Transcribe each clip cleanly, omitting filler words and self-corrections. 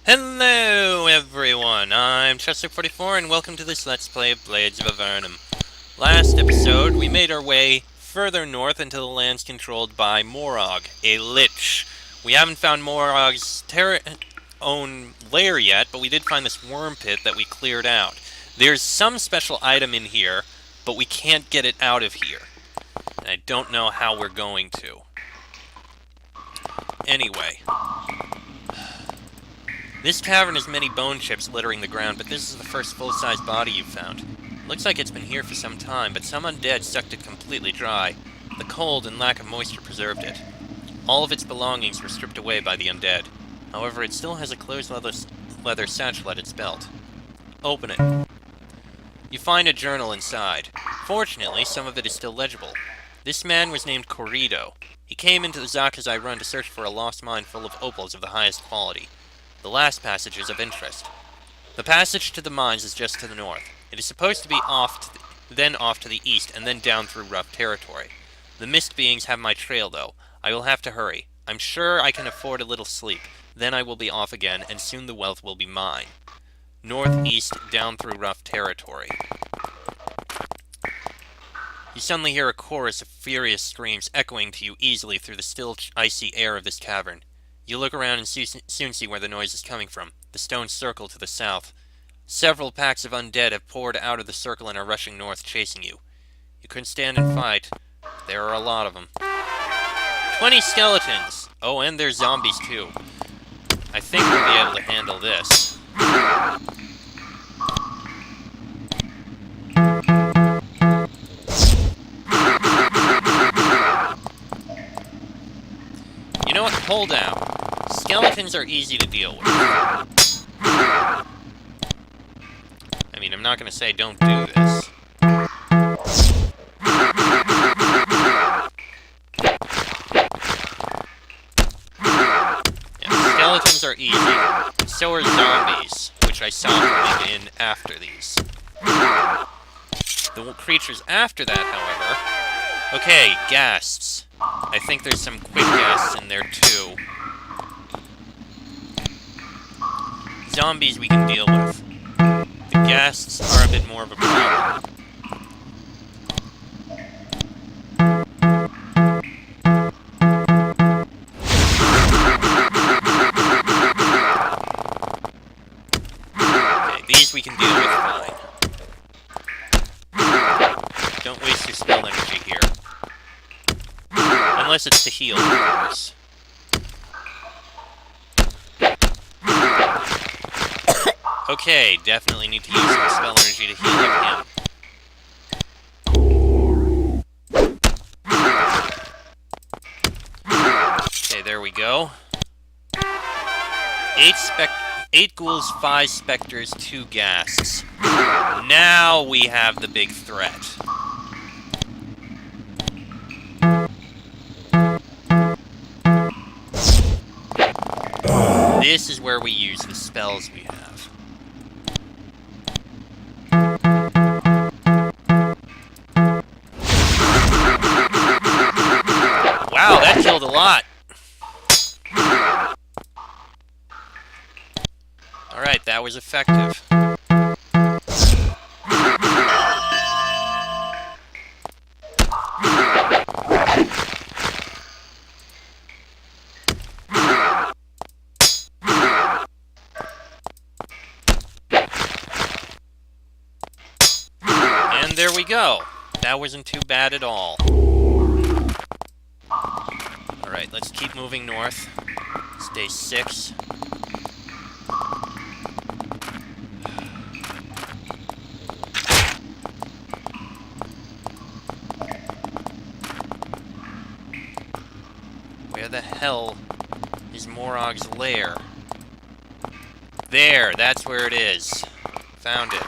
Hello everyone, I'm Chester44 and welcome to this Let's Play of Blades of Avernum. Last episode, we made our way further north into the lands controlled by Morog, a lich. We haven't found Morog's own lair yet, but we did find this worm pit that we cleared out. There's some special item in here, but we can't get it out of here. And I don't know how we're going to. Anyway. This cavern has many bone chips littering the ground, but this is the first full-size body you've found. Looks like it's been here for some time, but some undead sucked it completely dry. The cold and lack of moisture preserved it. All of its belongings were stripped away by the undead. However, it still has a closed leather satchel at its belt. Open it. You find a journal inside. Fortunately, some of it is still legible. This man was named Corrido. He came into the Za-Khazi run to search for a lost mine full of opals of the highest quality. The last passage is of interest. The passage to the mines is just to the north. It is supposed to be off to the east, and then down through rough territory. The mist beings have my trail, though. I will have to hurry. I'm sure I can afford a little sleep. Then I will be off again, and soon the wealth will be mine. Northeast, down through rough territory. You suddenly hear a chorus of furious screams echoing to you easily through the still, icy air of this cavern. You look around and soon see where the noise is coming from. The stone circle to the south. Several packs of undead have poured out of the circle and are rushing north, chasing you. You couldn't stand and fight. There are a lot of them. 20 skeletons! Oh, and there's zombies, too. I think we'll be able to handle this. You know what? Hold out. Skeletons are easy to deal with. I mean, I'm not going to say don't do this. Yeah, skeletons are easy. So are zombies, which I saw coming in after these. The creatures after that, however... Okay, ghasts. I think there's some quick ghasts in there, too. Zombies we can deal with. The ghasts are a bit more of a problem. Okay, these we can deal with fine. Don't waste your spell energy here. Unless it's to heal, of course. Okay, definitely need to use some spell energy to heal up him. Okay, there we go. 8 ghouls, 5 specters, 2 ghasts. Now we have the big threat. This is where we use the spells we have. Wow, that killed a lot. Alright, that was effective. And there we go. That wasn't too bad at all. Alright, let's keep moving north. It's day 6. Where the hell is Morog's lair? There, that's where it is. Found it.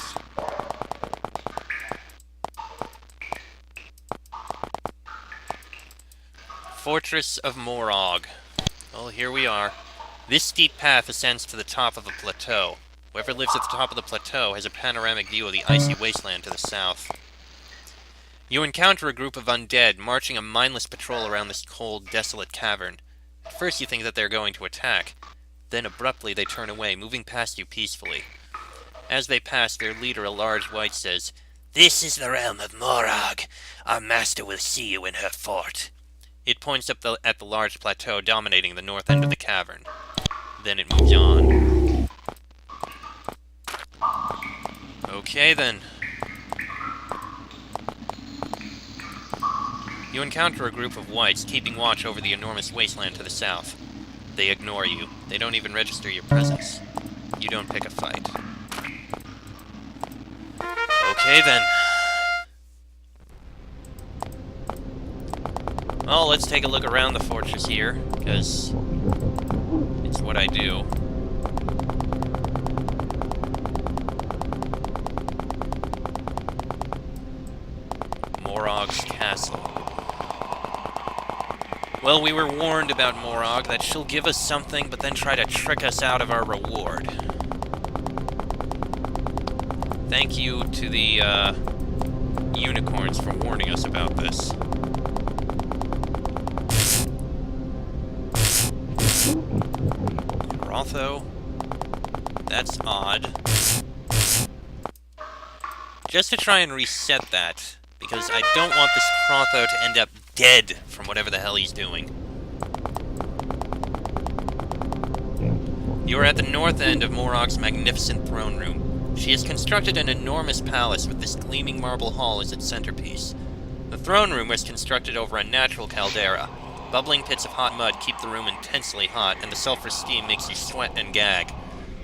Fortress of Morog. Well, here we are. This steep path ascends to the top of a plateau. Whoever lives at the top of the plateau has a panoramic view of the icy wasteland to the south. You encounter a group of undead marching a mindless patrol around this cold, desolate cavern. At first you think that they're going to attack. Then abruptly they turn away, moving past you peacefully. As they pass, their leader, a large white, says, "This is the realm of Morog. Our master will see you in her fort." It points up at the large plateau dominating the north end of the cavern. Then it moves on. Okay, then. You encounter a group of whites keeping watch over the enormous wasteland to the south. They ignore you. They don't even register your presence. You don't pick a fight. Okay, then. Well, let's take a look around the fortress here, because it's what I do. Morog's castle. Well, we were warned about Morog, that she'll give us something, but then try to trick us out of our reward. Thank you to the, unicorns for warning us about this. Rotho. That's odd. Just to try and reset that, because I don't want this Rotho to end up dead from whatever the hell he's doing. You are at the north end of Morog's magnificent throne room. She has constructed an enormous palace with this gleaming marble hall as its centerpiece. The throne room was constructed over a natural caldera. Bubbling pits of hot mud keep the room intensely hot, and the sulfur steam makes you sweat and gag.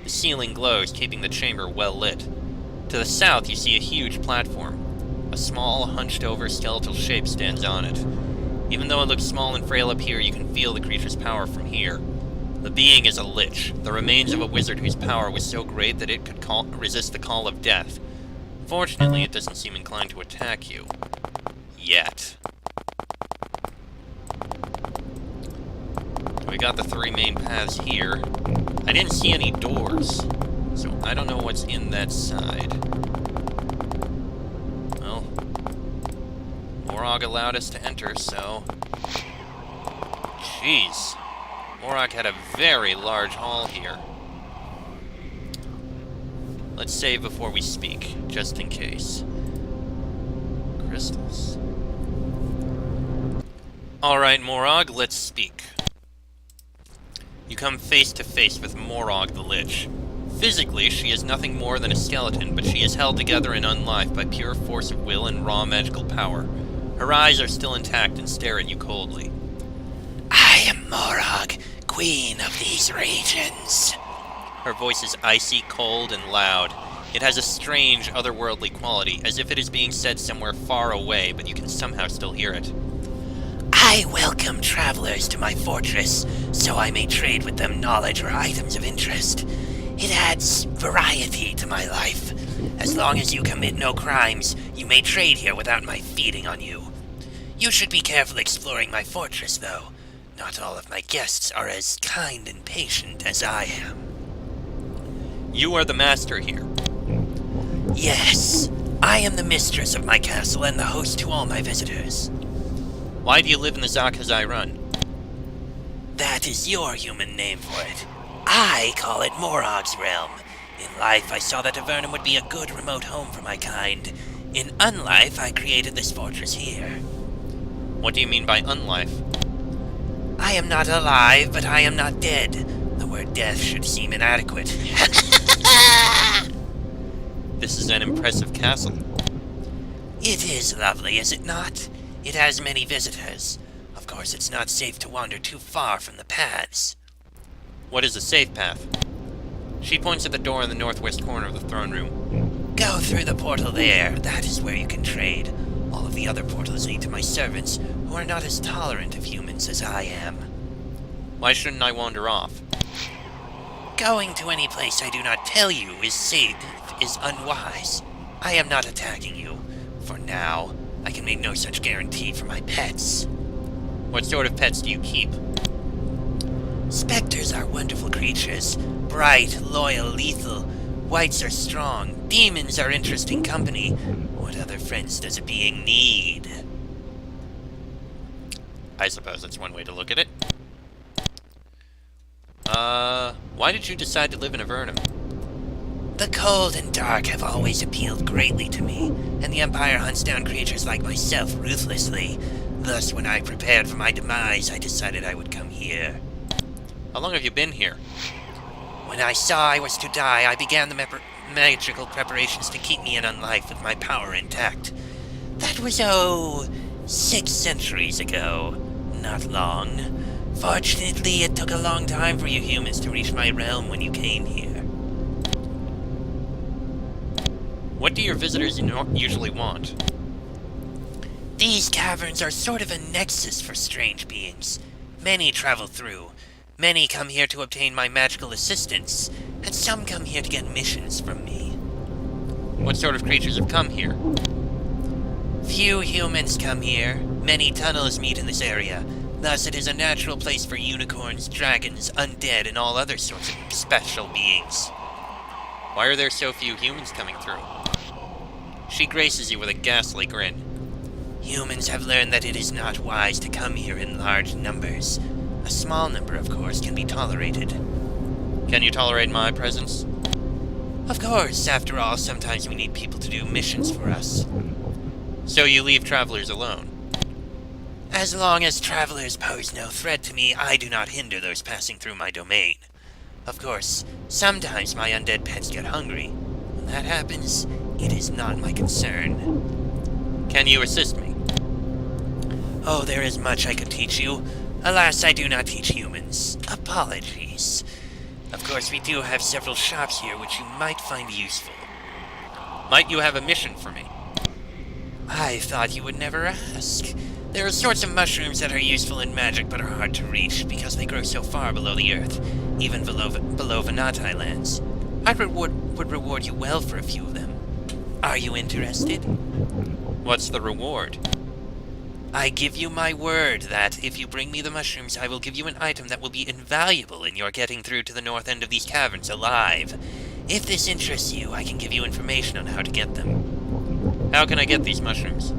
The ceiling glows, keeping the chamber well lit. To the south, you see a huge platform. A small, hunched-over skeletal shape stands on it. Even though it looks small and frail up here, you can feel the creature's power from here. The being is a lich, the remains of a wizard whose power was so great that it could resist the call of death. Fortunately, it doesn't seem inclined to attack you. Yet. We got the three main paths here. I didn't see any doors, so I don't know what's in that side. Well, Morog allowed us to enter, so... Jeez. Morog had a very large hall here. Let's save before we speak, just in case. Crystals. Alright, Morog, let's speak. You come face to face with Morog the Lich. Physically, she is nothing more than a skeleton, but she is held together in unlife by pure force of will and raw magical power. Her eyes are still intact and stare at you coldly. I am Morog, queen of these regions. Her voice is icy, cold, and loud. It has a strange, otherworldly quality, as if it is being said somewhere far away, but you can somehow still hear it. I welcome travelers to my fortress, so I may trade with them knowledge or items of interest. It adds variety to my life. As long as you commit no crimes, you may trade here without my feeding on you. You should be careful exploring my fortress, though. Not all of my guests are as kind and patient as I am. You are the master here. Yes, I am the mistress of my castle and the host to all my visitors. Why do you live in the Za-Khazi run? That is your human name for it. I call it Morog's realm. In life, I saw that Avernum would be a good remote home for my kind. In unlife, I created this fortress here. What do you mean by unlife? I am not alive, but I am not dead. The word death should seem inadequate. This is an impressive castle. It is lovely, is it not? It has many visitors. Of course, it's not safe to wander too far from the paths. What is a safe path? She points at the door in the northwest corner of the throne room. Go through the portal there. That is where you can trade. All of the other portals lead to my servants, who are not as tolerant of humans as I am. Why shouldn't I wander off? Going to any place I do not tell you is safe is unwise. I am not attacking you. For now, I can make no such guarantee for my pets. What sort of pets do you keep? Specters are wonderful creatures. Bright, loyal, lethal. Whites are strong. Demons are interesting company. What other friends does a being need? I suppose that's one way to look at it. Why did you decide to live in Avernum? The cold and dark have always appealed greatly to me, and the Empire hunts down creatures like myself ruthlessly. Thus, when I prepared for my demise, I decided I would come here. How long have you been here? When I saw I was to die, I began the magical preparations to keep me in on life with my power intact. That was, 6 centuries ago. Not long. Fortunately, it took a long time for you humans to reach my realm when you came here. What do your visitors usually want? These caverns are sort of a nexus for strange beings. Many travel through. Many come here to obtain my magical assistance, and some come here to get missions from me. What sort of creatures have come here? Few humans come here. Many tunnels meet in this area. Thus, it is a natural place for unicorns, dragons, undead, and all other sorts of special beings. Why are there so few humans coming through? She graces you with a ghastly grin. Humans have learned that it is not wise to come here in large numbers. A small number, of course, can be tolerated. Can you tolerate my presence? Of course, after all, sometimes we need people to do missions for us. So you leave travelers alone? As long as travelers pose no threat to me, I do not hinder those passing through my domain. Of course, sometimes my undead pets get hungry. When that happens, it is not my concern. Can you assist me? Oh, there is much I could teach you. Alas, I do not teach humans. Apologies. Of course, we do have several shops here which you might find useful. Might you have a mission for me? I thought you would never ask. There are sorts of mushrooms that are useful in magic but are hard to reach because they grow so far below the earth, even below Venati lands. I would reward you well for a few of them. Are you interested? What's the reward? I give you my word that if you bring me the mushrooms, I will give you an item that will be invaluable in your getting through to the north end of these caverns alive. If this interests you, I can give you information on how to get them. How can I get these mushrooms?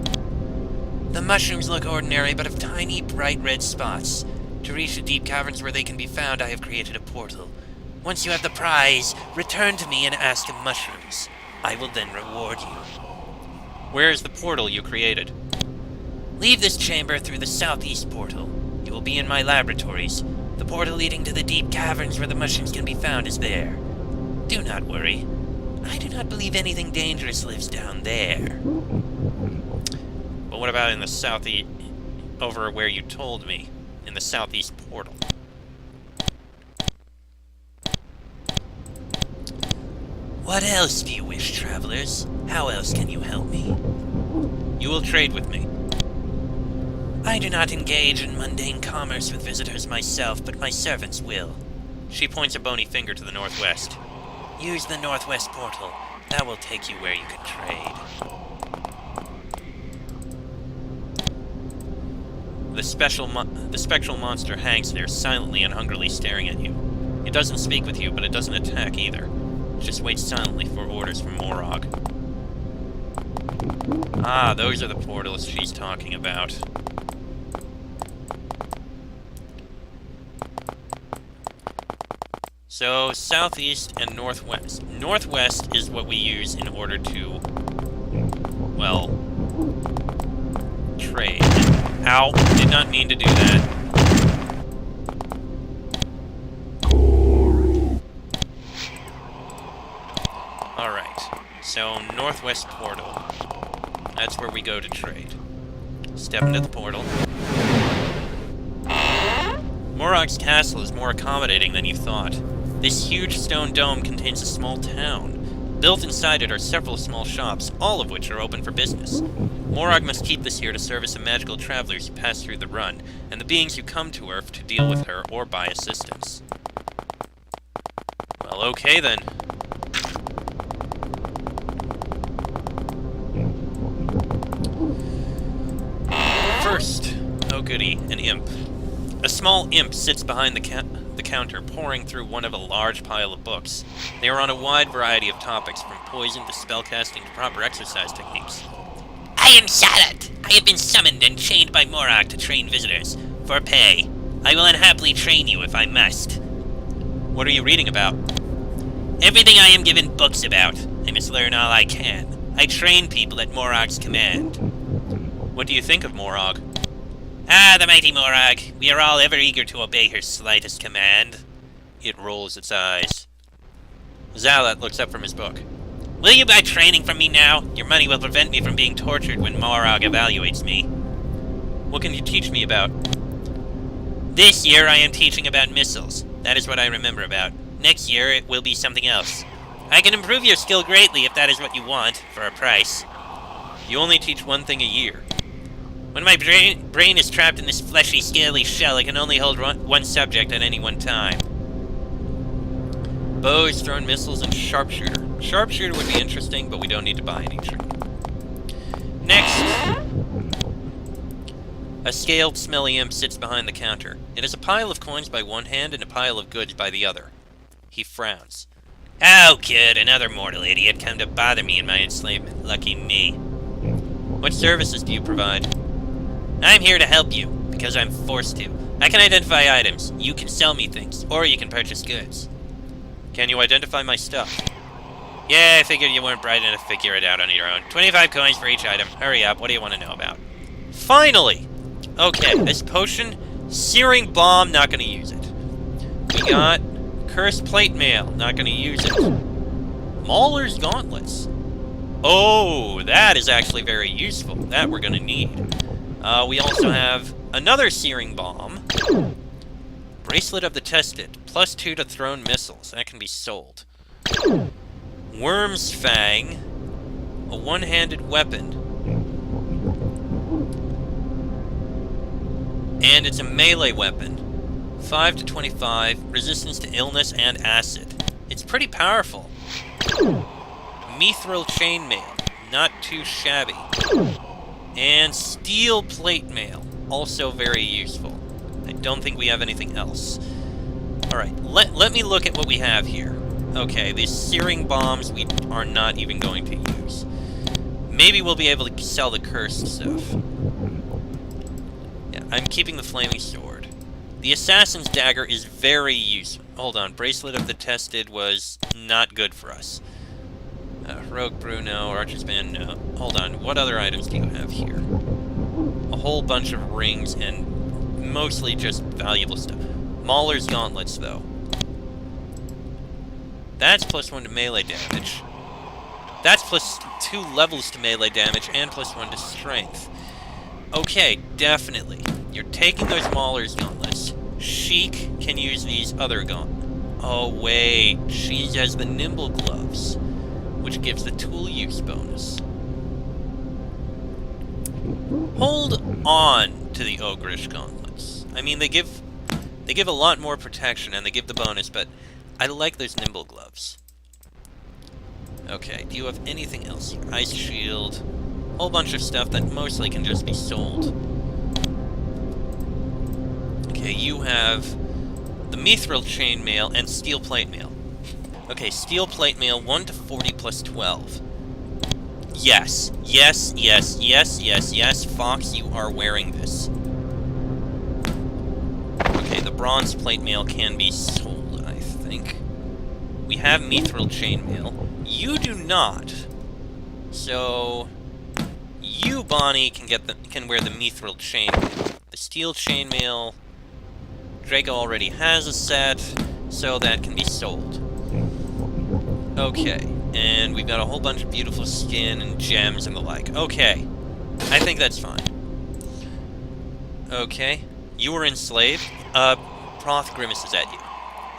The mushrooms look ordinary, but have tiny, bright red spots. To reach the deep caverns where they can be found, I have created a portal. Once you have the prize, return to me and ask of mushrooms. I will then reward you. Where is the portal you created? Leave this chamber through the southeast portal. You will be in my laboratories. The portal leading to the deep caverns where the mushrooms can be found is there. Do not worry. I do not believe anything dangerous lives down there. But what about in the southeast, over where you told me, in the southeast portal? What else do you wish, travelers? How else can you help me? You will trade with me. I do not engage in mundane commerce with visitors myself, but my servants will. She points a bony finger to the northwest. Use the northwest portal. That will take you where you can trade. The spectral monster hangs there, silently and hungrily staring at you. It doesn't speak with you, but it doesn't attack either. It just waits silently for orders from Morog. Ah, those are the portals she's talking about. So, southeast and northwest. Northwest is what we use in order to, well, trade. Ow, did not mean to do that. Alright, so northwest portal. That's where we go to trade. Step into the portal. Morog's castle is more accommodating than you thought. This huge stone dome contains a small town. Built inside it are several small shops, all of which are open for business. Morog must keep this here to service the magical travelers who pass through the run, and the beings who come to her to deal with her or buy assistance. Well, okay then. First, oh goody, an imp. A small imp sits behind the counter, poring through one of a large pile of books. They are on a wide variety of topics, from poison to spellcasting to proper exercise techniques. I am Sadat. I have been summoned and chained by Morog to train visitors. For pay. I will unhappily train you if I must. What are you reading about? Everything I am given books about. I must learn all I can. I train people at Morog's command. What do you think of Morog? Ah, the mighty Morog. We are all ever eager to obey her slightest command. It rolls its eyes. Zalat looks up from his book. Will you buy training from me now? Your money will prevent me from being tortured when Morog evaluates me. What can you teach me about? This year I am teaching about missiles. That is what I remember about. Next year it will be something else. I can improve your skill greatly if that is what you want, for a price. You only teach one thing a year. When my brain is trapped in this fleshy, scaly shell, I can only hold one subject at any one time. Bows, thrown missiles, and sharpshooter. Sharpshooter would be interesting, but we don't need to buy any. Next! A scaled, smelly imp sits behind the counter. It has a pile of coins by one hand and a pile of goods by the other. He frowns. Oh, good, another mortal idiot come to bother me in my enslavement. Lucky me. What services do you provide? I'm here to help you, because I'm forced to. I can identify items. You can sell me things, or you can purchase goods. Can you identify my stuff? Yeah, I figured you weren't bright enough to figure it out on your own. 25 coins for each item. Hurry up, what do you want to know about? Finally! Okay, this potion, searing bomb, not gonna use it. We got cursed plate mail, not gonna use it. Mauler's gauntlets. Oh, that is actually very useful. That we're gonna need. We also have another searing bomb. Bracelet of the Tested, +2 to thrown missiles. That can be sold. Worm's Fang, a one-handed weapon. And it's a melee weapon. 5 to 25, resistance to illness and acid. It's pretty powerful. Mithril chainmail, not too shabby. And steel plate mail, also very useful. I don't think we have anything else. Alright, let me look at what we have here. Okay, these searing bombs we are not even going to use. Maybe we'll be able to sell the cursed stuff. Yeah, I'm keeping the flaming sword. The assassin's dagger is very useful. Hold on, bracelet of the tested was not good for us. Rogue brew, no. Archer's band, no. Hold on, what other items do you have here? A whole bunch of rings and mostly just valuable stuff. Mauler's gauntlets, though. That's +1 to melee damage. That's +2 levels to melee damage and +1 to strength. Okay, definitely. You're taking those Mauler's gauntlets. Sheik can use these other gauntlets. Oh, wait. She has the nimble gloves, which gives the tool use bonus. Hold on to the ogreish gauntlets. I mean, they give a lot more protection and they give the bonus, but I like those nimble gloves. Okay, do you have anything else here? Ice shield, whole bunch of stuff that mostly can just be sold. Okay, you have the mithril chainmail and steel plate mail. Okay, steel plate mail, 1 to 40 plus 12. Yes, yes, yes, yes, yes, yes, Fox, you are wearing this. Okay, the bronze plate mail can be sold, I think. We have mithril chainmail. You do not. So you, Bonnie, can wear the mithril chainmail. The steel chainmail, Draco already has a set, so that can be sold. Okay, and we've got a whole bunch of beautiful skin and gems and the like. Okay, I think that's fine. Okay, you were enslaved. Proth grimaces at you.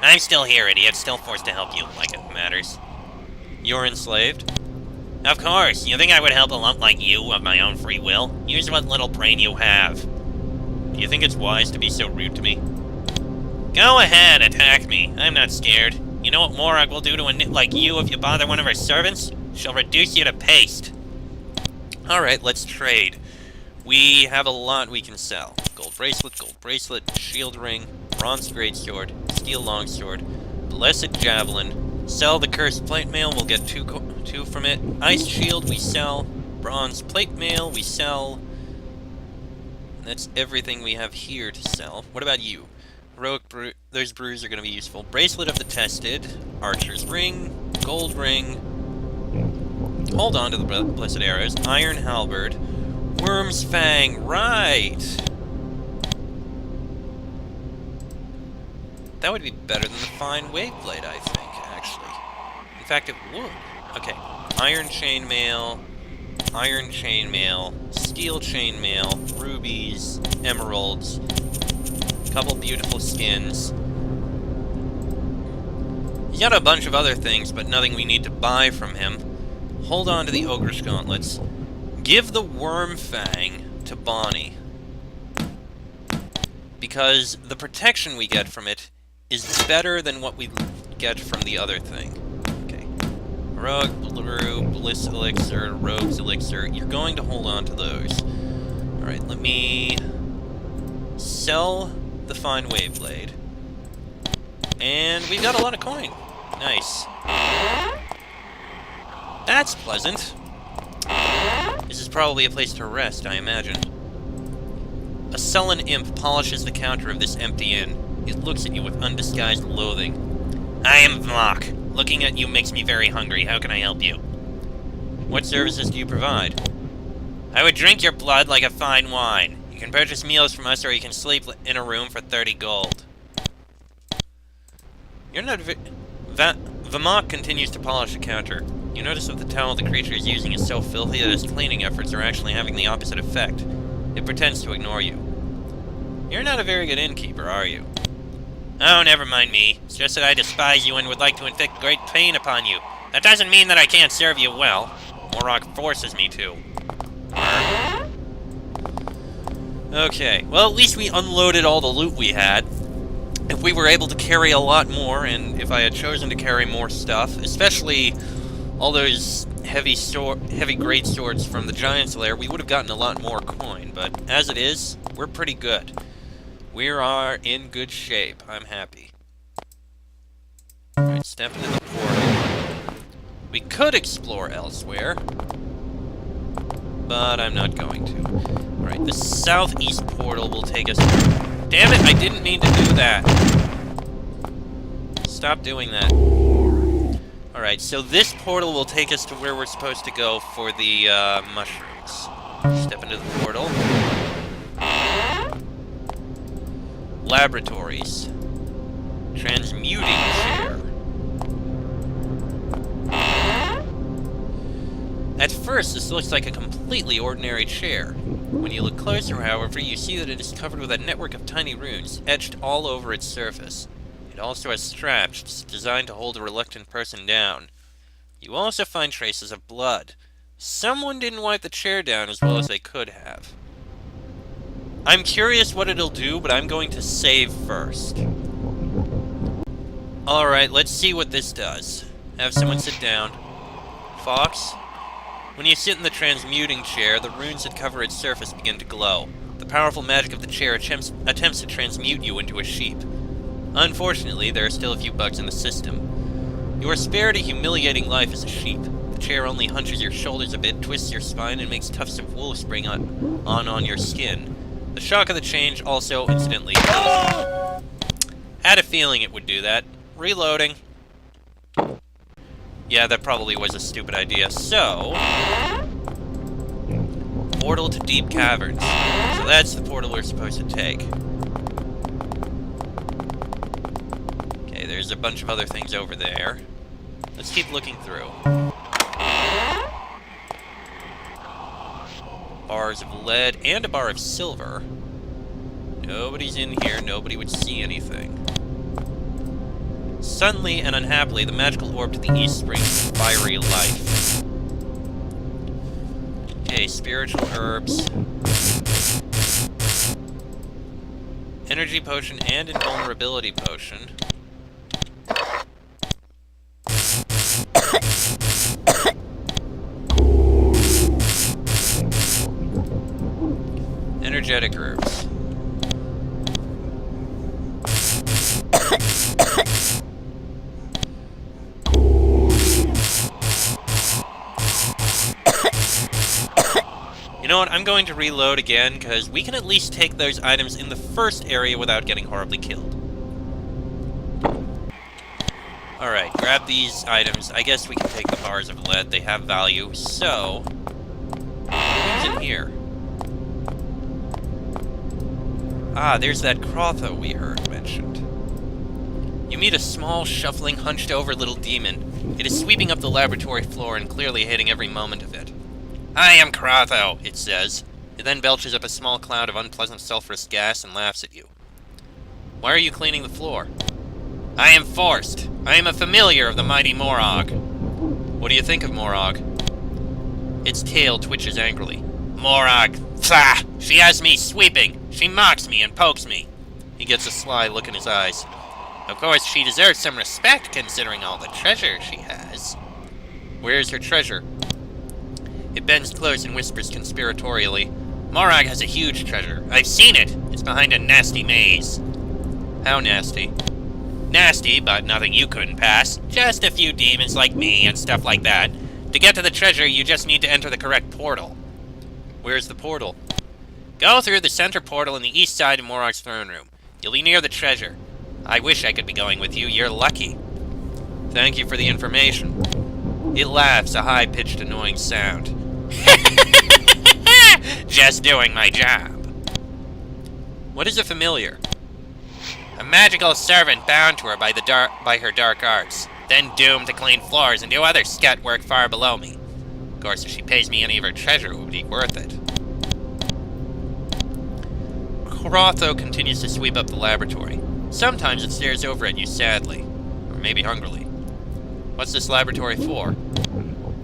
I'm still here, idiot. Still forced to help you, like it matters. You're enslaved? Of course. You think I would help a lump like you of my own free will? Use what little brain you have. Do you think it's wise to be so rude to me? Go ahead, attack me. I'm not scared. You know what Morog will do to a nit like you if you bother one of her servants? She'll reduce you to paste. Alright, let's trade. We have a lot we can sell. Gold bracelet, shield ring, bronze greatsword, steel longsword, blessed javelin. Sell the cursed plate mail, we'll get two from it. Ice shield we sell. Bronze plate mail we sell. And that's everything we have here to sell. What about you? Those brews are going to be useful. Bracelet of the Tested, Archer's Ring, Gold Ring. Hold on to the Blessed Arrows. Iron Halberd. Worm's Fang. Right! That would be better than the Fine Waveblade, I think, actually. In fact, it would. Okay. Iron Chainmail. Iron Chainmail. Steel Chainmail. Rubies. Emeralds. Couple beautiful skins. He's got a bunch of other things, but nothing we need to buy from him. Hold on to the Ogre's Gauntlets. Give the Worm Fang to Bonnie. Because the protection we get from it is better than what we get from the other thing. Okay. Rogue, Brew, Bliss Elixir, Rogue's Elixir. You're going to hold on to those. Alright, let me sell the Fine Waveblade. And we've got a lot of coin. Nice. That's pleasant. This is probably a place to rest, I imagine. A sullen imp polishes the counter of this empty inn. It looks at you with undisguised loathing. I am Vmok. Looking at you makes me very hungry. How can I help you? What services do you provide? I would drink your blood like a fine wine. You can purchase meals from us, or you can sleep in a room for 30 gold. You're not Vmok continues to polish the counter. You notice that the towel the creature is using is so filthy that its cleaning efforts are actually having the opposite effect. It pretends to ignore you. You're not a very good innkeeper, are you? Oh, never mind me. It's just that I despise you and would like to inflict great pain upon you. That doesn't mean that I can't serve you well. Morog forces me to. Okay, well, at least we unloaded all the loot we had. If we were able to carry a lot more, and if I had chosen to carry more stuff, especially all those heavy great swords from the Giant's Lair, we would have gotten a lot more coin. But as it is, we're pretty good. We are in good shape. I'm happy. Alright, step into the portal. We could explore elsewhere, but I'm not going to. Alright, the southeast portal will take us... Damn it, I didn't mean to do that. Stop doing that. Alright, so this portal will take us to where we're supposed to go for the mushrooms. Step into the portal. Laboratories. Transmuting chair. At first, this looks like a completely ordinary chair. When you look closer, however, you see that it is covered with a network of tiny runes, etched all over its surface. It also has straps designed to hold a reluctant person down. You also find traces of blood. Someone didn't wipe the chair down as well as they could have. I'm curious what it'll do, but I'm going to save first. Alright, let's see what this does. Have someone sit down. Fox? When you sit in the transmuting chair, the runes that cover its surface begin to glow. The powerful magic of the chair attempts to transmute you into a sheep. Unfortunately, there are still a few bugs in the system. You are spared a humiliating life as a sheep. The chair only hunches your shoulders a bit, twists your spine, and makes tufts of wool spring on your skin. The shock of the change also instantly kills you. Had a feeling it would do that. Reloading. Yeah, that probably was a stupid idea. So... portal to deep caverns. So that's the portal we're supposed to take. Okay, there's a bunch of other things over there. Let's keep looking through. Bars of lead and a bar of silver. Nobody's in here, nobody would see anything. Suddenly and unhappily, the magical orb to the east springs fiery life. Okay, spiritual herbs. Energy potion and invulnerability potion. Energetic herbs. You know what, I'm going to reload again, because we can at least take those items in the first area without getting horribly killed. Alright, grab these items. I guess we can take the bars of lead. They have value. So, what's in here? Ah, there's that Crotho we heard mentioned. You meet a small, shuffling, hunched-over little demon. It is sweeping up the laboratory floor and clearly hating every moment of it. "I am Crotho," it says. It then belches up a small cloud of unpleasant sulfurous gas and laughs at you. "Why are you cleaning the floor?" "I am forced. I am a familiar of the mighty Morog." "What do you think of Morog?" Its tail twitches angrily. "Morog! Pah! She has me sweeping! She mocks me and pokes me!" He gets a sly look in his eyes. "Of course, she deserves some respect, considering all the treasure she has." "Where is her treasure?" It bends close and whispers conspiratorially. "Morog has a huge treasure. I've seen it. It's behind a nasty maze." "How nasty?" "Nasty, but nothing you couldn't pass. Just a few demons like me and stuff like that. To get to the treasure, you just need to enter the correct portal." "Where's the portal?" "Go through the center portal in the east side of Morog's throne room. You'll be near the treasure. I wish I could be going with you. You're lucky." "Thank you for the information." It laughs, a high-pitched, annoying sound. "Just doing my job." "What is a familiar?" "A magical servant bound to her by her dark arts, then doomed to clean floors and do other scut work far below me. Of course, if she pays me any of her treasure, it would be worth it." Crotho continues to sweep up the laboratory. Sometimes it stares over at you sadly, or maybe hungrily. "What's this laboratory for?"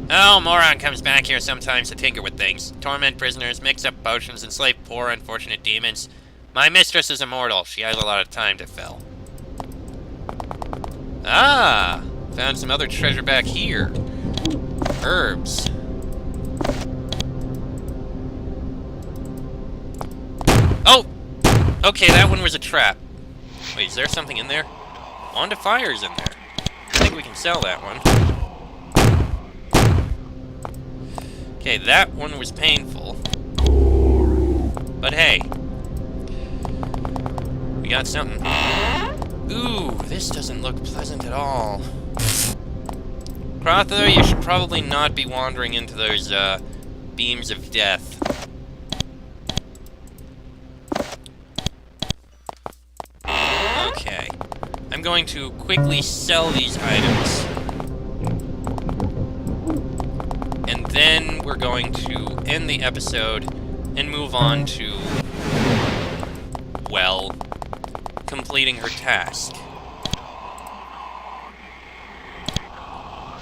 "Oh, Morog comes back here sometimes to tinker with things. Torment prisoners, mix up potions, enslave poor, unfortunate demons. My mistress is immortal. She has a lot of time to fill." "Ah! Found some other treasure back here. Herbs. Oh! Okay, that one was a trap. Wait, is there something in there? Wand of Fire's in there. I think we can sell that one. Okay, that one was painful. But hey. We got something. Ooh, this doesn't look pleasant at all. Crotho, you should probably not be wandering into those, beams of death. Okay. I'm going to quickly sell these items. And then we're going to end the episode and move on to, well, completing her task.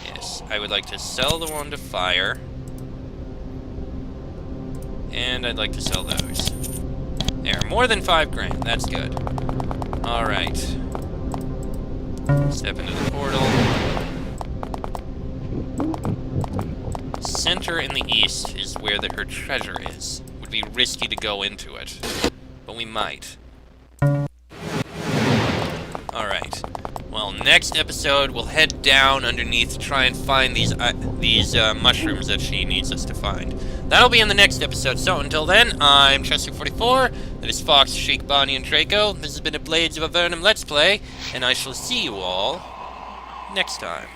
Yes, I would like to sell the Wand of Fire. And I'd like to sell those. There, more than 5 grand. That's good. Alright. Step into the portal. Center in the east is where her treasure is. Would be risky to go into it, but we might. Alright. Well, next episode we'll head down underneath to try and find these mushrooms that she needs us to find. That'll be in the next episode, so until then, I'm Chester44, that is Fox, Sheik, Bonnie, and Draco. This has been a Blades of Avernum Let's Play, and I shall see you all next time.